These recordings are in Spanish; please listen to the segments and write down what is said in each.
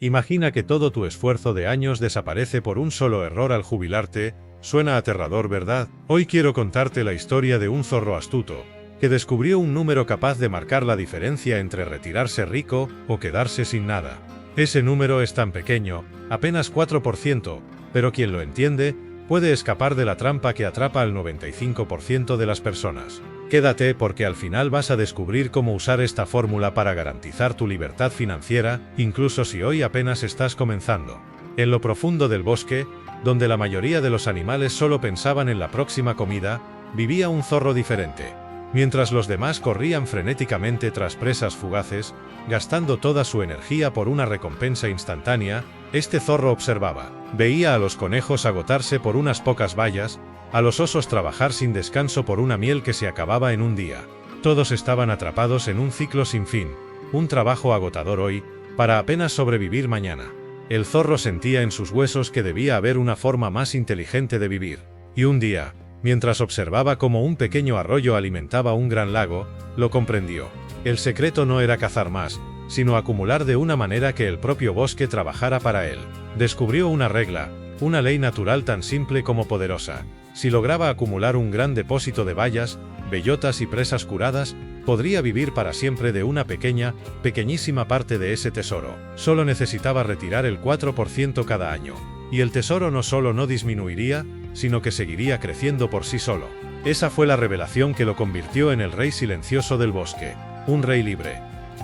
Imagina que todo tu esfuerzo de años desaparece por un solo error al jubilarte. Suena aterrador, ¿verdad? Hoy quiero contarte la historia de un zorro astuto, que descubrió un número capaz de marcar la diferencia entre retirarse rico o quedarse sin nada. Ese número es tan pequeño, apenas 4%, pero quien lo entiende, puede escapar de la trampa que atrapa al 95% de las personas. Quédate porque al final vas a descubrir cómo usar esta fórmula para garantizar tu libertad financiera, incluso si hoy apenas estás comenzando. En lo profundo del bosque, donde la mayoría de los animales solo pensaban en la próxima comida, vivía un zorro diferente. Mientras los demás corrían frenéticamente tras presas fugaces, gastando toda su energía por una recompensa instantánea, este zorro observaba. Veía a los conejos agotarse por unas pocas bayas, a los osos trabajar sin descanso por una miel que se acababa en un día. Todos estaban atrapados en un ciclo sin fin, un trabajo agotador hoy, para apenas sobrevivir mañana. El zorro sentía en sus huesos que debía haber una forma más inteligente de vivir. Y un día, mientras observaba cómo un pequeño arroyo alimentaba un gran lago, lo comprendió. El secreto no era cazar más, sino acumular de una manera que el propio bosque trabajara para él. Descubrió una regla, una ley natural tan simple como poderosa. Si lograba acumular un gran depósito de bayas, bellotas y presas curadas, podría vivir para siempre de una pequeñísima parte de ese tesoro. Solo necesitaba retirar el 4% cada año. Y el tesoro no solo no disminuiría, sino que seguiría creciendo por sí solo. Esa fue la revelación que lo convirtió en el rey silencioso del bosque, un rey libre.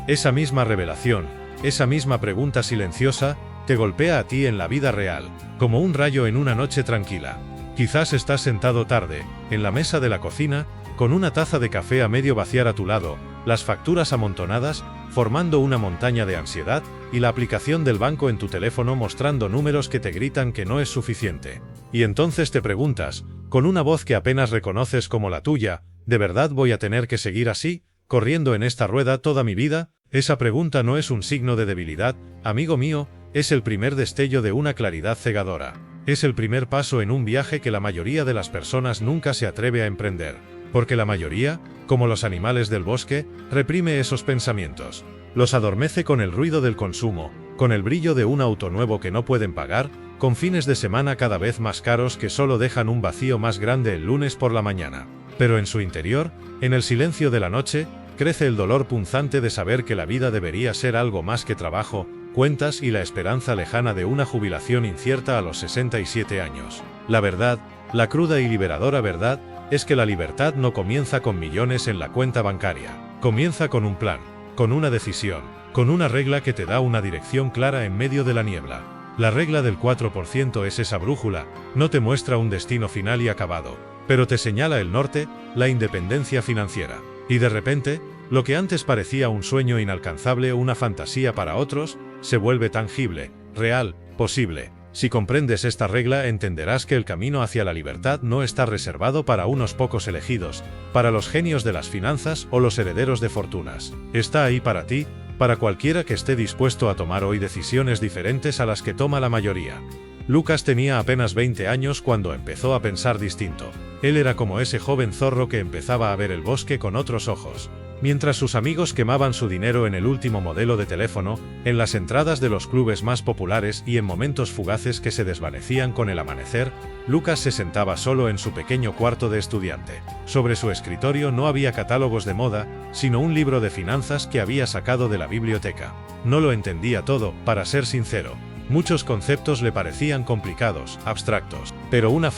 Esa misma revelación, esa misma pregunta silenciosa, te golpea a ti en la vida real, como un rayo en una noche tranquila. Quizás estás sentado tarde, en la mesa de la cocina, con una taza de café a medio vaciar a tu lado, las facturas amontonadas, formando una montaña de ansiedad, y la aplicación del banco en tu teléfono mostrando números que te gritan que no es suficiente. Y entonces te preguntas, con una voz que apenas reconoces como la tuya, ¿de verdad voy a tener que seguir así, corriendo en esta rueda toda mi vida? Esa pregunta no es un signo de debilidad, amigo mío, es el primer destello de una claridad cegadora. Es el primer paso en un viaje que la mayoría de las personas nunca se atreve a emprender. Porque la mayoría, como los animales del bosque, reprime esos pensamientos. Los adormece con el ruido del consumo, con el brillo de un auto nuevo que no pueden pagar, con fines de semana cada vez más caros que solo dejan un vacío más grande el lunes por la mañana. Pero en su interior, en el silencio de la noche, crece el dolor punzante de saber que la vida debería ser algo más que trabajo, cuentas y la esperanza lejana de una jubilación incierta a los 67 años. La verdad, la cruda y liberadora verdad, es que la libertad no comienza con millones en la cuenta bancaria. Comienza con un plan, con una decisión, con una regla que te da una dirección clara en medio de la niebla. La regla del 4% es esa brújula, no te muestra un destino final y acabado, pero te señala el norte, la independencia financiera. Y de repente, lo que antes parecía un sueño inalcanzable o una fantasía para otros, se vuelve tangible, real, posible. Si comprendes esta regla, entenderás que el camino hacia la libertad no está reservado para unos pocos elegidos, para los genios de las finanzas o los herederos de fortunas. Está ahí para ti, para cualquiera que esté dispuesto a tomar hoy decisiones diferentes a las que toma la mayoría. Lucas tenía apenas 20 años cuando empezó a pensar distinto. Él era como ese joven zorro que empezaba a ver el bosque con otros ojos. Mientras sus amigos quemaban su dinero en el último modelo de teléfono, en las entradas de los clubes más populares y en momentos fugaces que se desvanecían con el amanecer, Lucas se sentaba solo en su pequeño cuarto de estudiante. Sobre su escritorio no había catálogos de moda, sino un libro de finanzas que había sacado de la biblioteca. No lo entendía todo, para ser sincero. Muchos conceptos le parecían complicados, abstractos. Pero una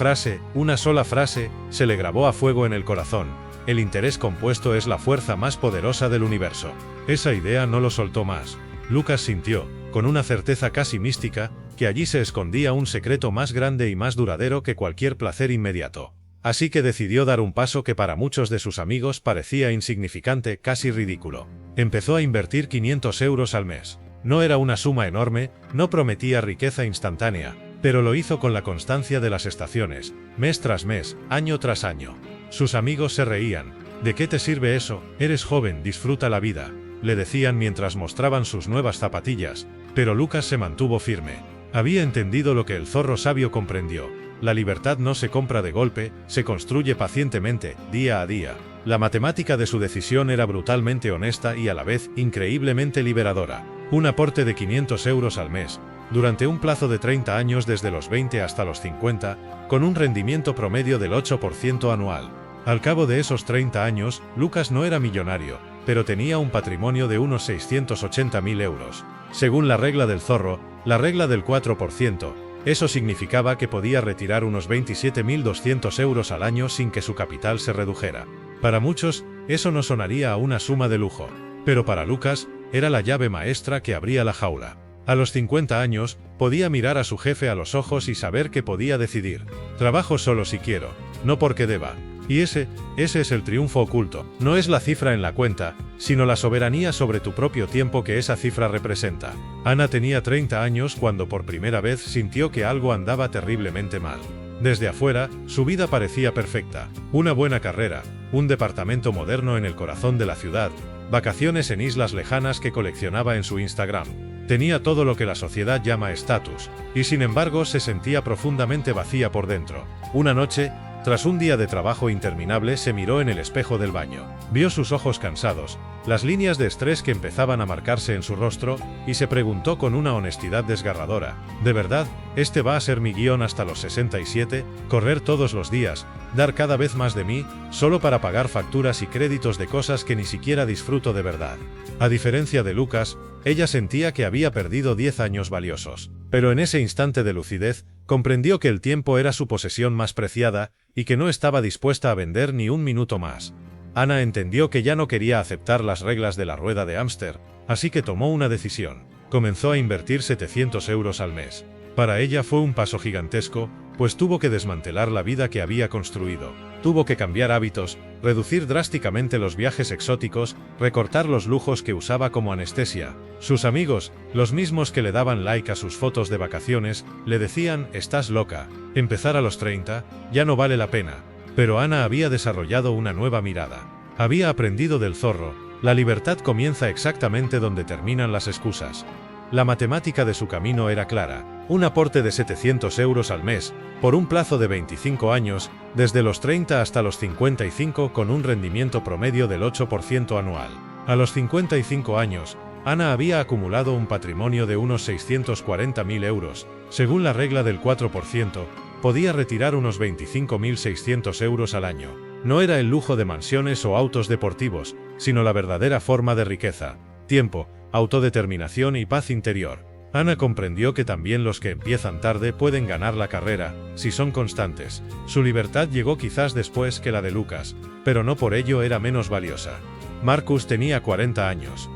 sola frase, se le grabó a fuego en el corazón. El interés compuesto es la fuerza más poderosa del universo. Esa idea no lo soltó más. Lucas sintió, con una certeza casi mística, que allí se escondía un secreto más grande y más duradero que cualquier placer inmediato. Así que decidió dar un paso que para muchos de sus amigos parecía insignificante, casi ridículo. Empezó a invertir 500 euros al mes. No era una suma enorme, no prometía riqueza instantánea, pero lo hizo con la constancia de las estaciones, mes tras mes, año tras año. Sus amigos se reían. ¿De qué te sirve eso? Eres joven, disfruta la vida, le decían mientras mostraban sus nuevas zapatillas, pero Lucas se mantuvo firme. Había entendido lo que el zorro sabio comprendió. La libertad no se compra de golpe, se construye pacientemente, día a día. La matemática de su decisión era brutalmente honesta y a la vez increíblemente liberadora. Un aporte de 500 euros al mes, durante un plazo de 30 años desde los 20 hasta los 50, con un rendimiento promedio del 8% anual. Al cabo de esos 30 años, Lucas no era millonario, pero tenía un patrimonio de unos 680.000 euros. Según la regla del zorro, la regla del 4%, eso significaba que podía retirar unos 27.200 euros al año sin que su capital se redujera. Para muchos, eso no sonaría a una suma de lujo, pero para Lucas, era la llave maestra que abría la jaula. A los 50 años, podía mirar a su jefe a los ojos y saber que podía decidir. Trabajo solo si quiero, no porque deba. Y ese es el triunfo oculto. No es la cifra en la cuenta, sino la soberanía sobre tu propio tiempo que esa cifra representa. Ana tenía 30 años cuando por primera vez sintió que algo andaba terriblemente mal. Desde afuera, su vida parecía perfecta. Una buena carrera, un departamento moderno en el corazón de la ciudad, vacaciones en islas lejanas que coleccionaba en su Instagram. Tenía todo lo que la sociedad llama estatus, y sin embargo se sentía profundamente vacía por dentro. Una noche, tras un día de trabajo interminable, se miró en el espejo del baño. Vio sus ojos cansados, las líneas de estrés que empezaban a marcarse en su rostro, y se preguntó con una honestidad desgarradora: ¿de verdad, este va a ser mi guión hasta los 67? ¿Correr todos los días, dar cada vez más de mí, solo para pagar facturas y créditos de cosas que ni siquiera disfruto de verdad? A diferencia de Lucas, ella sentía que había perdido 10 años valiosos. Pero en ese instante de lucidez, comprendió que el tiempo era su posesión más preciada, y que no estaba dispuesta a vender ni un minuto más. Ana entendió que ya no quería aceptar las reglas de la rueda de hámster, así que tomó una decisión. Comenzó a invertir 700 euros al mes. Para ella fue un paso gigantesco, pues tuvo que desmantelar la vida que había construido. Tuvo que cambiar hábitos, reducir drásticamente los viajes exóticos, recortar los lujos que usaba como anestesia. Sus amigos, los mismos que le daban like a sus fotos de vacaciones, le decían: «Estás loca. Empezar a los 30, ya no vale la pena». Pero Ana había desarrollado una nueva mirada. Había aprendido del zorro: la libertad comienza exactamente donde terminan las excusas. La matemática de su camino era clara: un aporte de 700 euros al mes, por un plazo de 25 años, desde los 30 hasta los 55, con un rendimiento promedio del 8% anual. A los 55 años, Ana había acumulado un patrimonio de unos 640.000 euros. Según la regla del 4%, podía retirar unos 25.600 euros al año. No era el lujo de mansiones o autos deportivos, sino la verdadera forma de riqueza: tiempo, autodeterminación y paz interior. Ana comprendió que también los que empiezan tarde pueden ganar la carrera, si son constantes. Su libertad llegó quizás después que la de Lucas, pero no por ello era menos valiosa. Marcus tenía 40 años.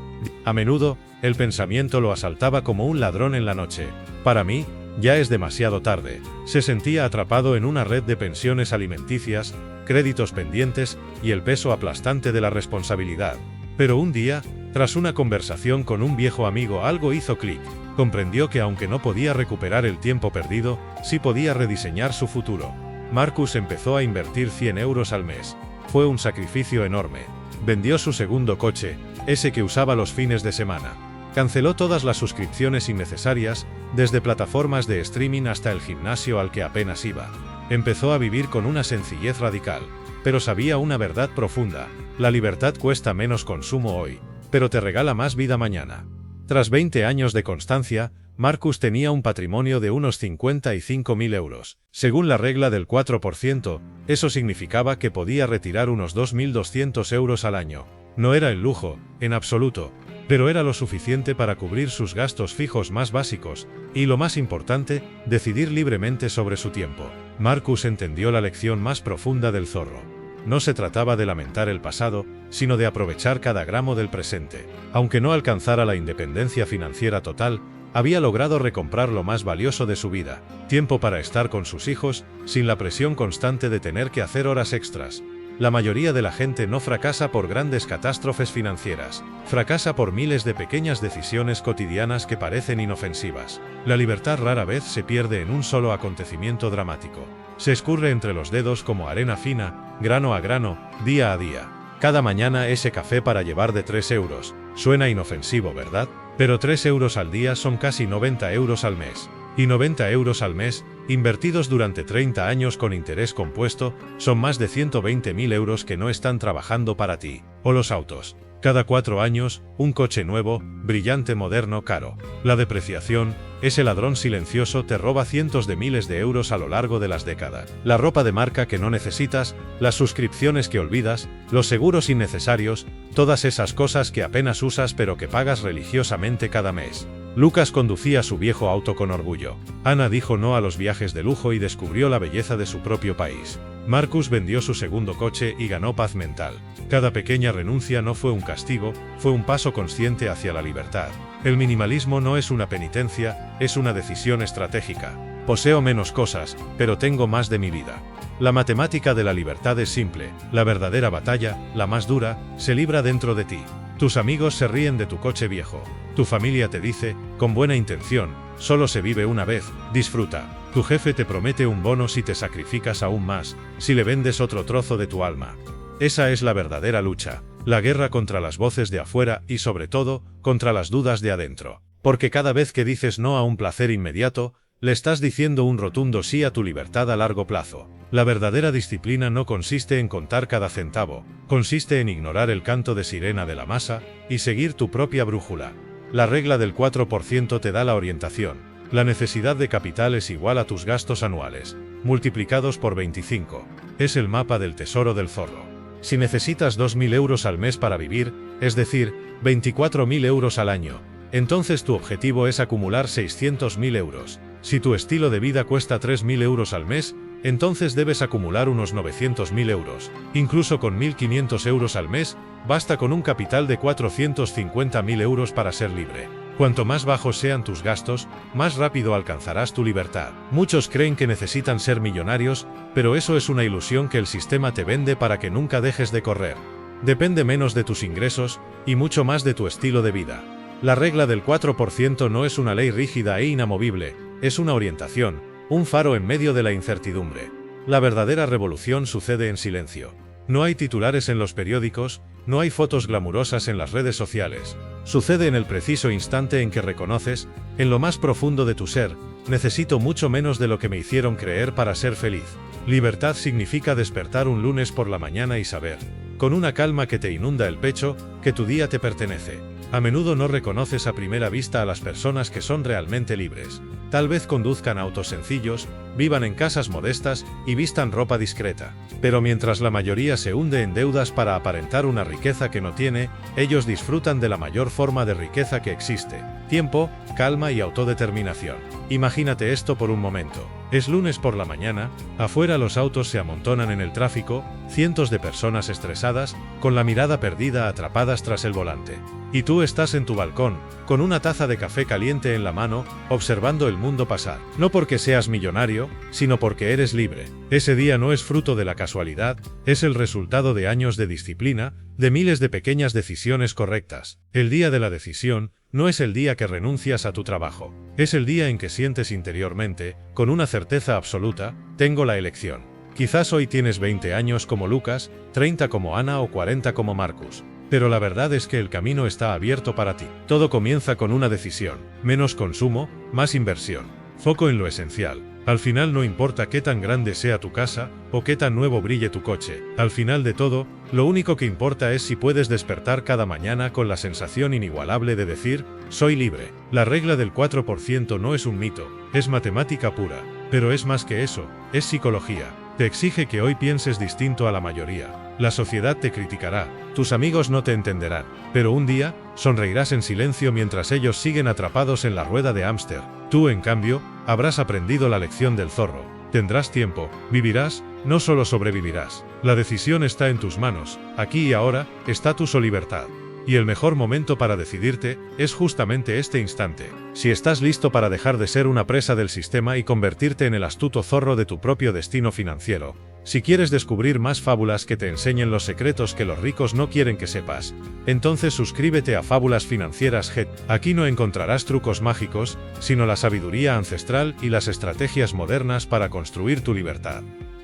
A menudo, el pensamiento lo asaltaba como un ladrón en la noche: «Para mí, ya es demasiado tarde». Se sentía atrapado en una red de pensiones alimenticias, créditos pendientes y el peso aplastante de la responsabilidad. Pero un día, tras una conversación con un viejo amigo, algo hizo clic. Comprendió que aunque no podía recuperar el tiempo perdido, sí podía rediseñar su futuro. Marcus empezó a invertir 100 euros al mes. Fue un sacrificio enorme. Vendió su segundo coche, ese que usaba los fines de semana. Canceló todas las suscripciones innecesarias, desde plataformas de streaming hasta el gimnasio al que apenas iba. Empezó a vivir con una sencillez radical, pero sabía una verdad profunda: la libertad cuesta menos consumo hoy, pero te regala más vida mañana. Tras 20 años de constancia, Marcus tenía un patrimonio de unos 55.000 euros. Según la regla del 4%, eso significaba que podía retirar unos 2.200 euros al año. No era el lujo, en absoluto, pero era lo suficiente para cubrir sus gastos fijos más básicos, y lo más importante, decidir libremente sobre su tiempo. Marcus entendió la lección más profunda del zorro. No se trataba de lamentar el pasado, sino de aprovechar cada gramo del presente. Aunque no alcanzara la independencia financiera total, había logrado recomprar lo más valioso de su vida: tiempo para estar con sus hijos, sin la presión constante de tener que hacer horas extras. La mayoría de la gente no fracasa por grandes catástrofes financieras, fracasa por miles de pequeñas decisiones cotidianas que parecen inofensivas. La libertad rara vez se pierde en un solo acontecimiento dramático. Se escurre entre los dedos como arena fina, grano a grano, día a día. Cada mañana ese café para llevar de 3 euros. Suena inofensivo, ¿verdad? Pero 3 euros al día son casi 90 euros al mes. Y 90 euros al mes, invertidos durante 30 años con interés compuesto, son más de 120.000 euros que no están trabajando para ti. O los autos. Cada 4 años, un coche nuevo, brillante, moderno, caro. La depreciación, ese ladrón silencioso, te roba cientos de miles de euros a lo largo de las décadas. La ropa de marca que no necesitas, las suscripciones que olvidas, los seguros innecesarios, todas esas cosas que apenas usas pero que pagas religiosamente cada mes. Lucas conducía su viejo auto con orgullo. Ana dijo no a los viajes de lujo y descubrió la belleza de su propio país. Marcus vendió su segundo coche y ganó paz mental. Cada pequeña renuncia no fue un castigo, fue un paso consciente hacia la libertad. El minimalismo no es una penitencia, es una decisión estratégica. Poseo menos cosas, pero tengo más de mi vida. La matemática de la libertad es simple. La verdadera batalla, la más dura, se libra dentro de ti. Tus amigos se ríen de tu coche viejo. Tu familia te dice, con buena intención, solo se vive una vez, disfruta. Tu jefe te promete un bono si te sacrificas aún más, si le vendes otro trozo de tu alma. Esa es la verdadera lucha, la guerra contra las voces de afuera y sobre todo, contra las dudas de adentro. Porque cada vez que dices no a un placer inmediato, le estás diciendo un rotundo sí a tu libertad a largo plazo. La verdadera disciplina no consiste en contar cada centavo, consiste en ignorar el canto de sirena de la masa y seguir tu propia brújula. La regla del 4% te da la orientación. La necesidad de capital es igual a tus gastos anuales, multiplicados por 25. Es el mapa del tesoro del zorro. Si necesitas 2.000 euros al mes para vivir, es decir, 24.000 euros al año, entonces tu objetivo es acumular 600.000 euros. Si tu estilo de vida cuesta 3.000 euros al mes, entonces debes acumular unos 900.000 euros. Incluso con 1.500 euros al mes, basta con un capital de 450.000 euros para ser libre. Cuanto más bajos sean tus gastos, más rápido alcanzarás tu libertad. Muchos creen que necesitan ser millonarios, pero eso es una ilusión que el sistema te vende para que nunca dejes de correr. Depende menos de tus ingresos, y mucho más de tu estilo de vida. La regla del 4% no es una ley rígida e inamovible, es una orientación, un faro en medio de la incertidumbre. La verdadera revolución sucede en silencio. No hay titulares en los periódicos, no hay fotos glamurosas en las redes sociales. Sucede en el preciso instante en que reconoces, en lo más profundo de tu ser, necesito mucho menos de lo que me hicieron creer para ser feliz. Libertad significa despertar un lunes por la mañana y saber, con una calma que te inunda el pecho, que tu día te pertenece. A menudo no reconoces a primera vista a las personas que son realmente libres. Tal vez conduzcan autos sencillos, vivan en casas modestas y vistan ropa discreta. Pero mientras la mayoría se hunde en deudas para aparentar una riqueza que no tiene, ellos disfrutan de la mayor forma de riqueza que existe: tiempo, calma y autodeterminación. Imagínate esto por un momento. Es lunes por la mañana, afuera los autos se amontonan en el tráfico, cientos de personas estresadas, con la mirada perdida, atrapadas tras el volante. Y tú estás en tu balcón, con una taza de café caliente en la mano, observando el mundo pasar. No porque seas millonario, sino porque eres libre. Ese día no es fruto de la casualidad, es el resultado de años de disciplina, de miles de pequeñas decisiones correctas. El día de la decisión no es el día que renuncias a tu trabajo. Es el día en que sientes interiormente, con una certeza absoluta, tengo la elección. Quizás hoy tienes 20 años como Lucas, 30 como Ana o 40 como Marcus. Pero la verdad es que el camino está abierto para ti. Todo comienza con una decisión: menos consumo, más inversión. Foco en lo esencial. Al final no importa qué tan grande sea tu casa, o qué tan nuevo brille tu coche. Al final de todo, lo único que importa es si puedes despertar cada mañana con la sensación inigualable de decir, soy libre. La regla del 4% no es un mito, es matemática pura. Pero es más que eso, es psicología. Te exige que hoy pienses distinto a la mayoría. La sociedad te criticará, tus amigos no te entenderán, pero un día, sonreirás en silencio mientras ellos siguen atrapados en la rueda de hámster. Tú, en cambio, habrás aprendido la lección del zorro. Tendrás tiempo, vivirás, no solo sobrevivirás. La decisión está en tus manos, aquí y ahora, estatus o libertad. Y el mejor momento para decidirte es justamente este instante. Si estás listo para dejar de ser una presa del sistema y convertirte en el astuto zorro de tu propio destino financiero. Si quieres descubrir más fábulas que te enseñen los secretos que los ricos no quieren que sepas, entonces suscríbete a Fábulas Financieras GET. Aquí no encontrarás trucos mágicos, sino la sabiduría ancestral y las estrategias modernas para construir tu libertad.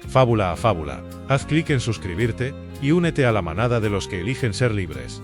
Fábula a fábula. Haz clic en suscribirte y únete a la manada de los que eligen ser libres.